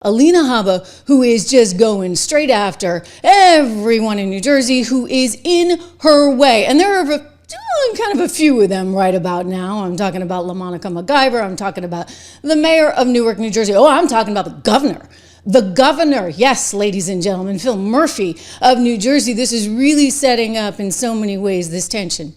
Alina Habba, who is just going straight after everyone in New Jersey who is in her way. And there are kind of a few of them right about now. I'm talking about Lamonica McIver. I'm talking about the mayor of Newark, New Jersey. Oh, I'm talking about the governor. The governor, yes, ladies and gentlemen, Phil Murphy of New Jersey. This is really setting up in so many ways this tension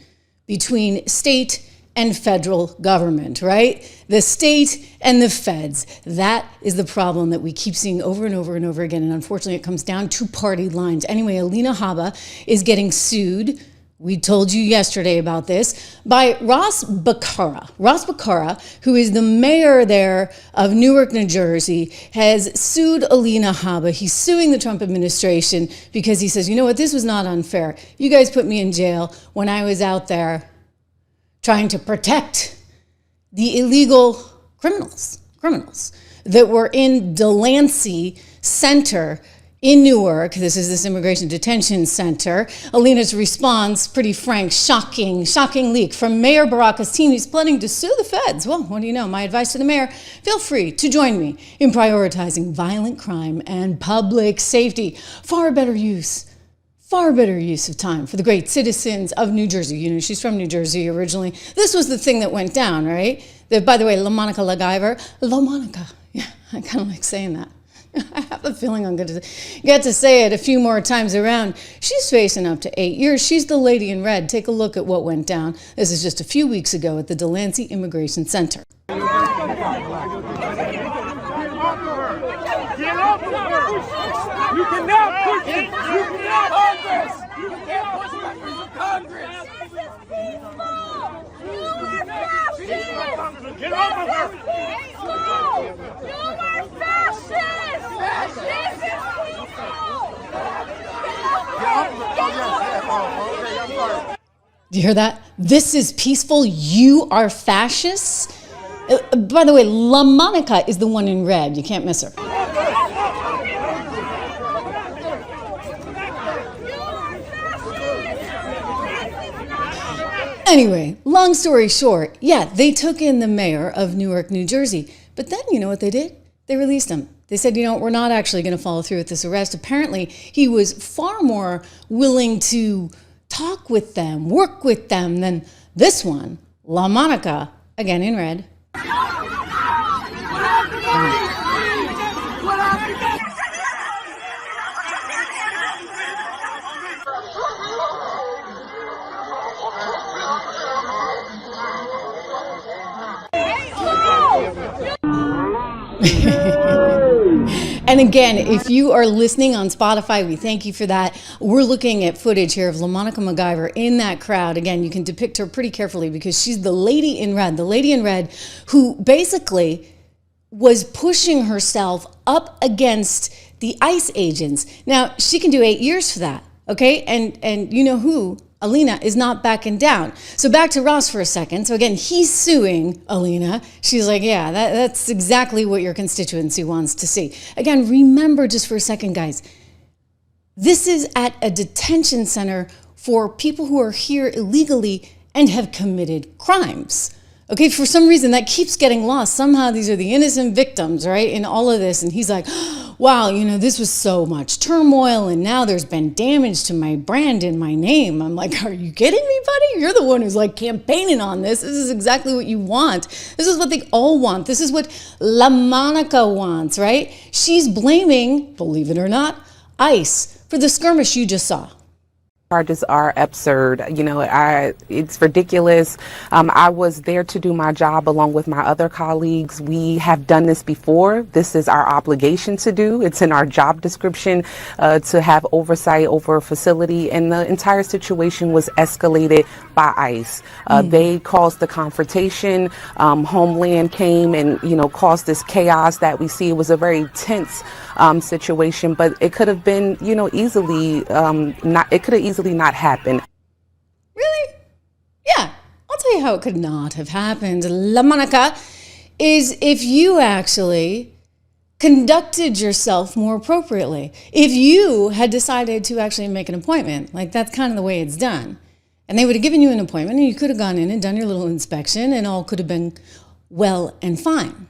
between state and federal government, right? The state and the feds. That is the problem that we keep seeing over and over and over again. And unfortunately, it comes down to party lines. Anyway, Alina Habba is getting sued. We told you yesterday about this by Ross Baccara. Ross Baccara, who is the mayor there of Newark, New Jersey, has sued Alina Habba. He's suing the Trump administration because he says, you know what, this was not unfair. You guys put me in jail when I was out there trying to protect the illegal criminals that were in Delancey Center in Newark. This is this immigration detention center. Alina's response, pretty frank, shocking leak from Mayor Baraka's team. He's planning to sue the feds. Well, what do you know? My advice to the mayor, feel free to join me in prioritizing violent crime and public safety. Far better use of time for the great citizens of New Jersey. You know, she's from New Jersey originally. This was the thing that went down, right? By the way, Lamonica McIver. Yeah, I kind of like saying that. I have a feeling I'm going to get to say it a few more times around. She's facing up to 8 years. She's the lady in red. Take a look at what went down. This is just a few weeks ago at the Delancey Immigration Center. Get off of her! You cannot push it! You cannot Congress! You can't push members of Congress! Get off of her! You are fascists! Fascists! Do you hear that? This is peaceful. You are fascists? By the way, Lamonica is the one in red. You can't miss her. Anyway, long story short, yeah, they took in the mayor of Newark, New Jersey. But then, you know what they did? They released him. They said, you know, we're not actually going to follow through with this arrest. Apparently, he was far more willing to talk with them, work with them than this one, Lamonica, again in red. And again, if you are listening on Spotify, we thank you for that. We're looking at footage here of Lamonica McIver in that crowd. Again, you can depict her pretty carefully because she's the lady in red who basically was pushing herself up against the ICE agents. Now, she can do 8 years for that, okay? And you know who? Alina is not backing down. So back to Ross for a second. So again, he's suing Alina. She's like, yeah, that's exactly what your constituency wants to see. Again, remember just for a second, guys, this is at a detention center for people who are here illegally and have committed crimes. Okay, for some reason that keeps getting lost. Somehow these are the innocent victims, right, in all of this. And he's like, wow, you know, this was so much turmoil and now there's been damage to my brand and my name. I'm like, are you kidding me, buddy? You're the one who's like campaigning on this. This is exactly what you want. This is what they all want. This is what Lamonica wants, right? She's blaming, believe it or not, ICE for the skirmish you just saw. Charges are absurd. You know, it's ridiculous. I was there to do my job along with my other colleagues. We have done this before. This is our obligation to do. It's in our job description to have oversight over a facility, and the entire situation was escalated by ICE. They caused the confrontation. Homeland came and, you know, caused this chaos that we see. It was a very tense situation, but it could have been, you know, easily not happened. Really? Yeah, I'll tell you how it could not have happened, Lamonica, is if you actually conducted yourself more appropriately. If you had decided to actually make an appointment, like that's kind of the way it's done. And they would have given you an appointment and you could have gone in and done your little inspection and all could have been well and fine.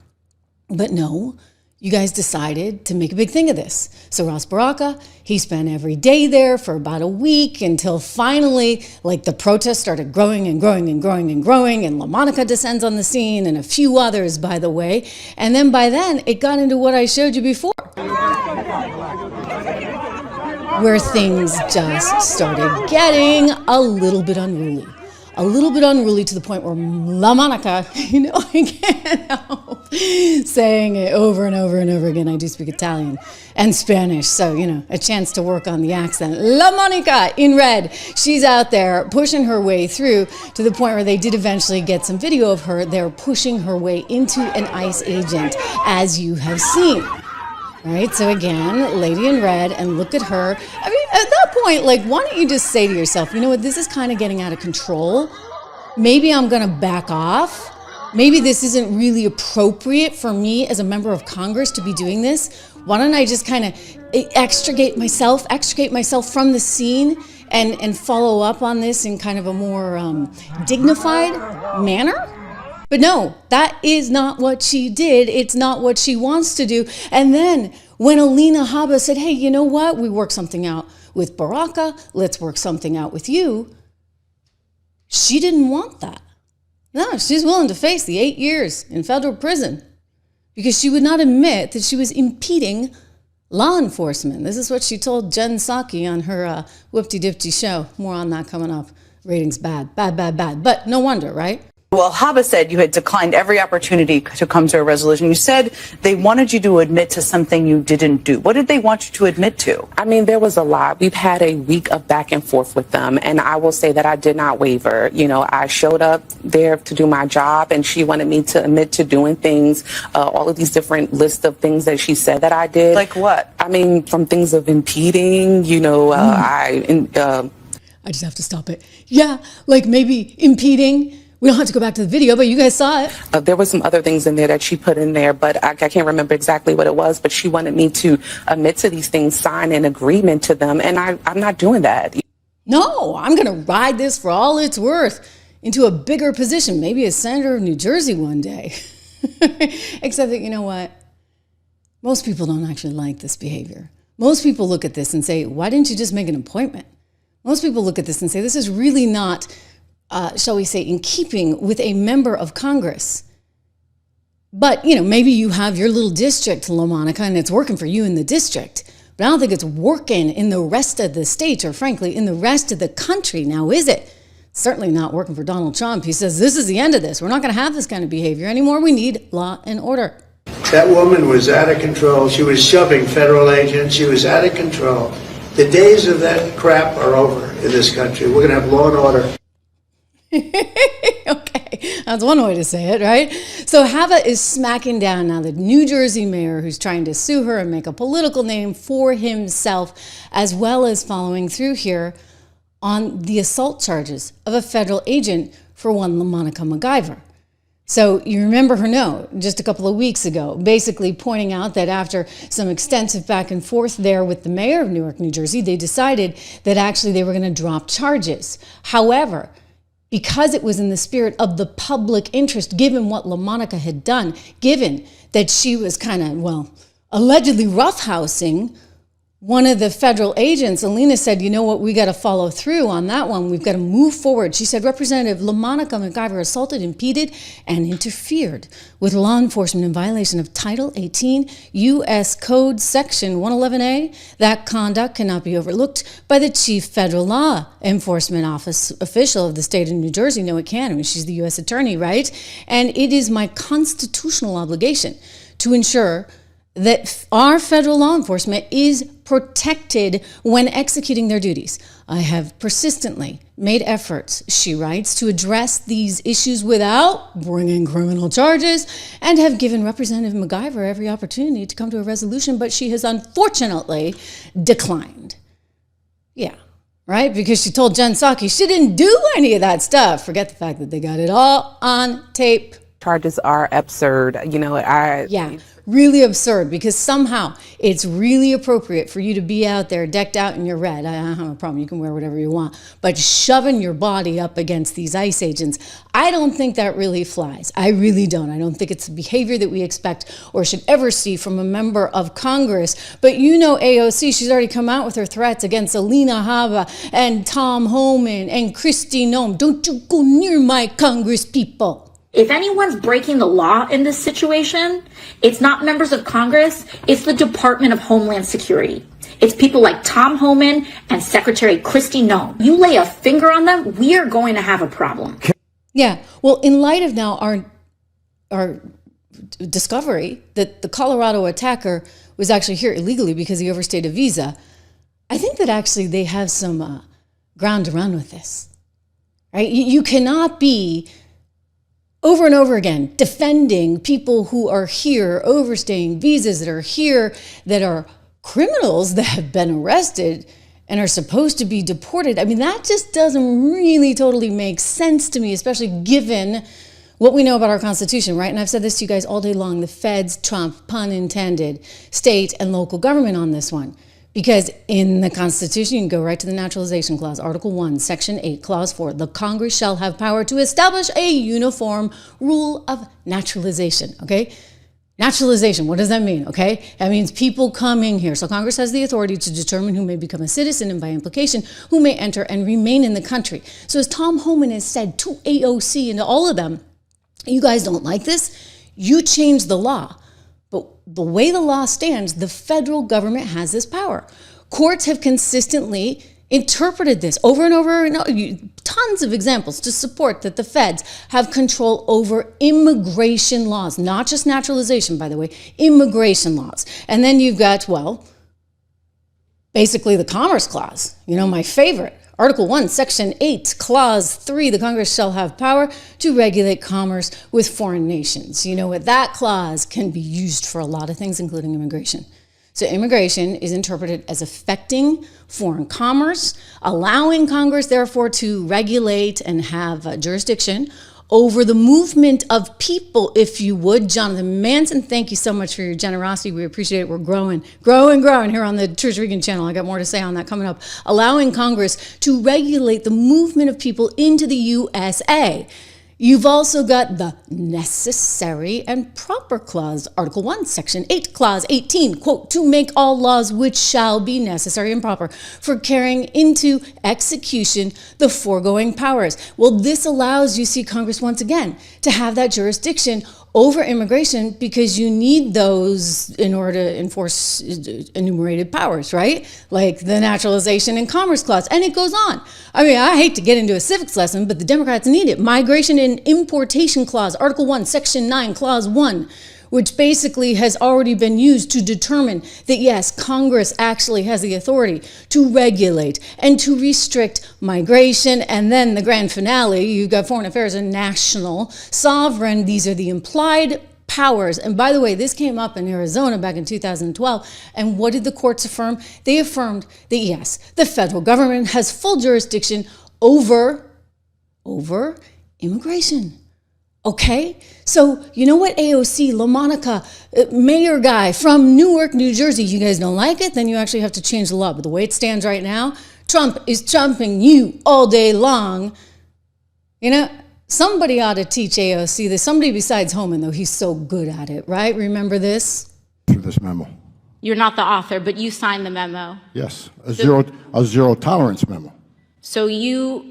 But no, you guys decided to make a big thing of this. So Ras Baraka, he spent every day there for about a week until finally, like, the protests started growing and growing and growing and growing, and Lamonica descends on the scene, and a few others, by the way. And then by then, it got into what I showed you before, where things just started getting a little bit unruly. A little bit unruly to the point where Lamonica, I can't help saying it over and over and over again. I do speak Italian and Spanish, so, a chance to work on the accent. Lamonica in red, she's out there pushing her way through to the point where they did eventually get some video of her there pushing her way into an ICE agent, as you have seen. Right, so again, lady in red, and look at her. I mean, at that point, like, why don't you just say to yourself, you know what, this is kind of getting out of control. Maybe I'm going to back off. Maybe this isn't really appropriate for me as a member of Congress to be doing this. Why don't I just kind of extricate myself from the scene and follow up on this in kind of a more dignified manner? But no, that is not what she did. It's not what she wants to do. And then when Alina Habba said, hey, you know what? We worked something out with Baraka. Let's work something out with you. She didn't want that. No, she's willing to face the 8 years in federal prison because she would not admit that she was impeding law enforcement. This is what she told Jen Psaki on her Whoopty-Dipty show. More on that coming up. Ratings bad. But no wonder, right? Well, Habba said you had declined every opportunity to come to a resolution. You said they wanted you to admit to something you didn't do. What did they want you to admit to? I mean, there was a lot. We've had a week of back and forth with them, and I will say that I did not waver. I showed up there to do my job, and she wanted me to admit to doing things, all of these different lists of things that she said that I did. Like what? I mean, from things of impeding, I just have to stop it. Yeah, like maybe impeding. We don't have to go back to the video, but you guys saw it. There were some other things in there that she put in there, but I can't remember exactly what it was. But she wanted me to admit to these things, sign an agreement to them, and I'm not doing that. No, I'm going to ride this for all it's worth into a bigger position, maybe as senator of New Jersey one day. Except that, you know what? Most people don't actually like this behavior. Most people look at this and say, why didn't you just make an appointment? Most people look at this and say, this is really not, shall we say, in keeping with a member of Congress. But, maybe you have your little district, Lamonica, and it's working for you in the district. But I don't think it's working in the rest of the state, or frankly, in the rest of the country. Now, is it? Certainly not working for Donald Trump. He says, this is the end of this. We're not going to have this kind of behavior anymore. We need law and order. That woman was out of control. She was shoving federal agents. She was out of control. The days of that crap are over in this country. We're going to have law and order. Okay, that's one way to say it, right? So Habba is smacking down now the New Jersey mayor who's trying to sue her and make a political name for himself, as well as following through here on the assault charges of a federal agent for one Lamonica McIver. So you remember her note just a couple of weeks ago, basically pointing out that after some extensive back and forth there with the mayor of Newark, New Jersey, they decided that actually they were going to drop charges. However, because it was in the spirit of the public interest, given what Lamonica had done, given that she was kind of, allegedly roughhousing one of the federal agents, Alina said, you know what, we got to follow through on that one. We've got to move forward. She said, Representative Lamonica McIver assaulted, impeded, and interfered with law enforcement in violation of Title 18 U.S. Code Section 111A. That conduct cannot be overlooked by the chief federal law enforcement office official of the state of New Jersey. No, it can. I mean, she's the U.S. attorney, right? And it is my constitutional obligation to ensure that our federal law enforcement is protected when executing their duties. I have persistently made efforts, she writes, to address these issues without bringing criminal charges, and have given Representative McIver every opportunity to come to a resolution, but she has unfortunately declined. Yeah, right? Because she told Jen Psaki she didn't do any of that stuff. Forget the fact that they got it all on tape. charges are absurd. You know, Yeah, really absurd, because somehow it's really appropriate for you to be out there decked out in your red. I don't have a problem. You can wear whatever you want. But shoving your body up against these ICE agents, I don't think that really flies. I really don't. I don't think it's the behavior that we expect or should ever see from a member of Congress. But you know AOC, she's already come out with her threats against Alina Habba and Tom Homan and Kristi Noem. Don't you go near my Congress people. If anyone's breaking the law in this situation, it's not members of Congress, it's the Department of Homeland Security. It's people like Tom Homan and Secretary Kristi Noem. You lay a finger on them, we are going to have a problem. Yeah, well, in light of now our discovery that the Colorado attacker was actually here illegally because he overstayed a visa, I think that actually they have some ground to run with this, right? You cannot be over and over again defending people who are here overstaying visas, that are here, that are criminals that have been arrested and are supposed to be deported. I mean, that just doesn't really totally make sense to me, especially given what we know about our Constitution, right? And I've said this to you guys all day long. The feds trump, pun intended, state and local government on this one. Because in the Constitution, you can go right to the Naturalization Clause, Article 1, Section 8, Clause 4. The Congress shall have power to establish a uniform rule of naturalization, okay? Naturalization, what does that mean, okay? That means people coming here. So Congress has the authority to determine who may become a citizen and by implication, who may enter and remain in the country. So as Tom Homan has said to AOC and to all of them, you guys don't like this? You change the law. But the way the law stands, the federal government has this power. Courts have consistently interpreted this over and over, tons of examples to support that the feds have control over immigration laws, not just naturalization, by the way, immigration laws. And then you've got, well, basically the Commerce Clause, my favorite. Article 1, Section 8, Clause 3, the Congress shall have power to regulate commerce with foreign nations. You know what? That clause can be used for a lot of things, including immigration. So immigration is interpreted as affecting foreign commerce, allowing Congress, therefore, to regulate and have jurisdiction over the movement of people, if you would. Jonathan Manson, thank you so much for your generosity. We appreciate it. We're growing here on the Trish Regan channel. I got more to say on that coming up. Allowing Congress to regulate the movement of people into the USA. You've also got the necessary and proper clause, Article 1, Section 8, Clause 18, quote, to make all laws which shall be necessary and proper for carrying into execution the foregoing powers. Well, this allows, you see, Congress once again to have that jurisdiction over immigration because you need those in order to enforce enumerated powers, right? Like the Naturalization and Commerce Clause, and it goes on. I mean, I hate to get into a civics lesson, but the Democrats need it. Migration and Importation Clause, Article 1, Section 9, Clause 1, which basically has already been used to determine that, yes, Congress actually has the authority to regulate and to restrict migration. And then the grand finale, you've got foreign affairs and national sovereign. These are the implied powers. And by the way, this came up in Arizona back in 2012. And what did the courts affirm? They affirmed that, yes, the federal government has full jurisdiction over immigration. Okay, so you know what, AOC, Lamonica, mayor guy from Newark, New Jersey, you guys don't like it, then you actually have to change the law. But the way it stands right now, Trump is trumping you all day long. Somebody ought to teach AOC this. Somebody besides Homan, though, he's so good at it, right? Remember this? Through this memo. You're not the author, but you signed the memo. Yes, a zero tolerance memo. So you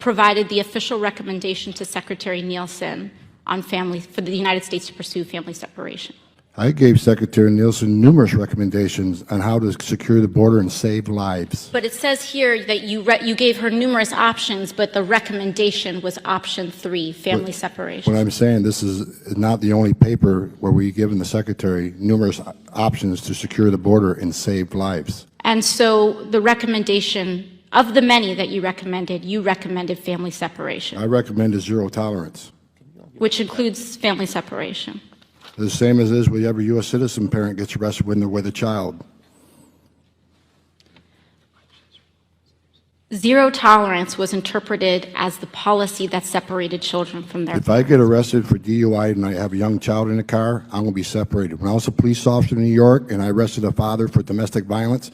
provided the official recommendation to Secretary Nielsen on for the United States to pursue family separation. I gave Secretary Nielsen numerous recommendations on how to secure the border and save lives. But it says here that you gave her numerous options, but the recommendation was option 3, family separation. What I'm saying, this is not the only paper where we've given the Secretary numerous options to secure the border and save lives. And so the recommendation, of the many that you recommended family separation. I recommended zero tolerance. Which includes family separation. The same as is with every U.S. citizen parent gets arrested when they're with a child. Zero tolerance was interpreted as the policy that separated children from their If I get arrested for DUI and I have a young child in the car, I'm going to be separated. When I was a police officer in New York and I arrested a father for domestic violence,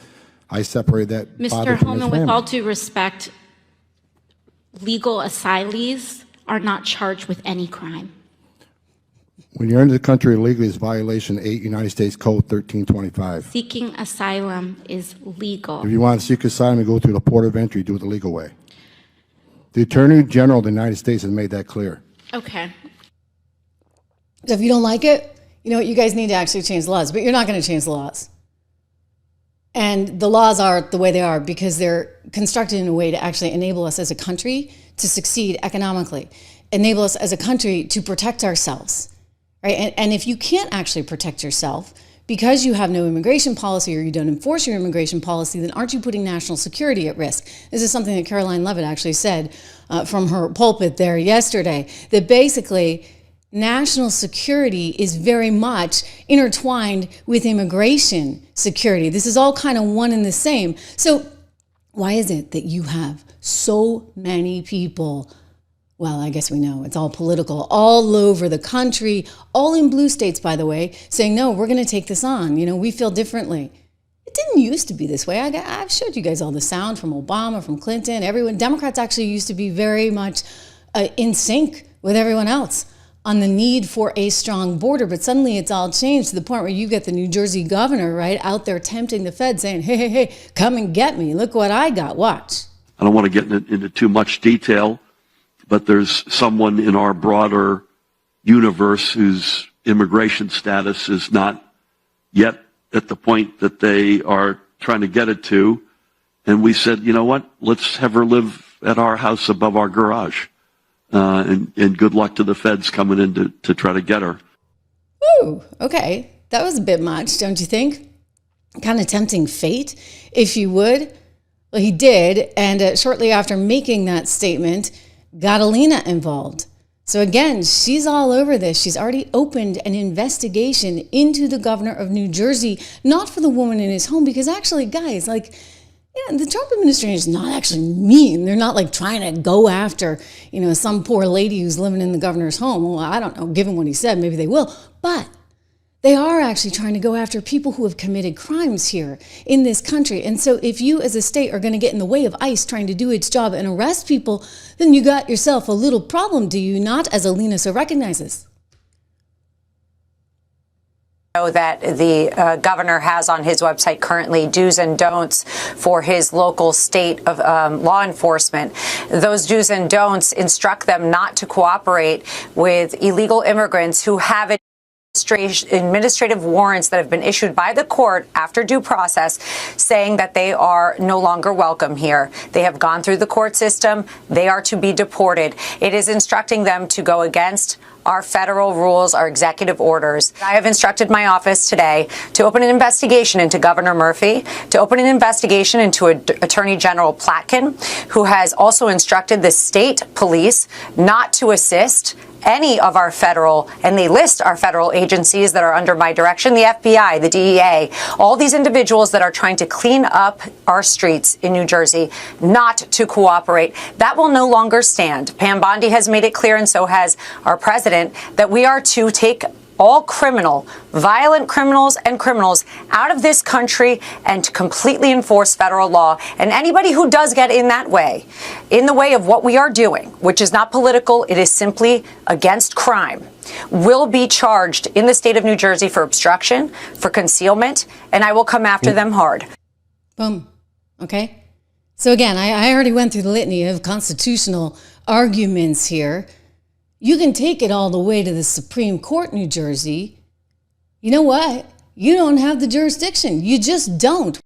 I separated that father Mr. from his Homan, with family. all due respect, legal asylees are not charged with any crime. When you're into the country illegally, it's violation 8 United States Code 1325. Seeking asylum is legal. If you want to seek asylum and go through the port of entry, do it the legal way. The Attorney General of the United States has made that clear. Okay. So if you don't like it, you know what, you guys need to actually change the laws, but you're not going to change the laws. And the laws are the way they are because they're constructed in a way to actually enable us as a country to succeed economically, enable us as a country to protect ourselves. Right? And if you can't actually protect yourself because you have no immigration policy or you don't enforce your immigration policy, then aren't you putting national security at risk? This is something that Caroline Leavitt actually said from her pulpit there yesterday, that basically national security is very much intertwined with immigration security. This is all kind of one and the same. So why is it that you have so many people, well, I guess we know it's all political, all over the country, all in blue states, by the way, saying, no, we're going to take this on. You know, we feel differently. It didn't used to be this way. I've showed you guys all the sound from Obama, from Clinton, everyone. Democrats actually used to be very much in sync with everyone else on the need for a strong border. But suddenly it's all changed to the point where you get the New Jersey governor, right, out there tempting the Fed saying, hey, come and get me. Look what I got. Watch. I don't want to get into too much detail, but there's someone in our broader universe whose immigration status is not yet at the point that they are trying to get it to. And we said, you know what, let's have her live at our house above our garage. And good luck to the feds coming in to try to get her. Ooh, okay. That was a bit much, don't you think? Kind of tempting fate, if you would. Well, he did. And shortly after making that statement, got Alina involved. So again, she's all over this. She's already opened an investigation into the governor of New Jersey, not for the woman in his home, because actually, guys, like, yeah, the Trump administration is not actually mean. They're not like trying to go after, you know, some poor lady who's living in the governor's home. Well, I don't know, given what he said, maybe they will. But they are actually trying to go after people who have committed crimes here in this country. And so if you as a state are going to get in the way of ICE trying to do its job and arrest people, then you got yourself a little problem, do you not, as Alina so recognizes? That the governor has on his website currently do's and don'ts for his local state of law enforcement. Those do's and don'ts instruct them not to cooperate with illegal immigrants who have administrative warrants that have been issued by the court after due process saying that they are no longer welcome here. They have gone through the court system. They are to be deported. It is instructing them to go against our federal rules, our executive orders. I have instructed my office today to open an investigation into Governor Murphy, to open an investigation into Attorney General Platkin, who has also instructed the state police not to assist any of our federal, and they list our federal agencies that are under my direction, the FBI, the DEA, all these individuals that are trying to clean up our streets in New Jersey, not to cooperate. That will no longer stand. Pam Bondi has made it clear, and so has our president, that we are to take all violent criminals and criminals out of this country and to completely enforce federal law. And anybody who does get in that way, in the way of what we are doing, which is not political, it is simply against crime, will be charged in the state of New Jersey for obstruction, for concealment, and I will come after them hard. Boom. Okay. So again, I already went through the litany of constitutional arguments here. You can take it all the way to the Supreme Court, New Jersey. You know what? You don't have the jurisdiction. You just don't.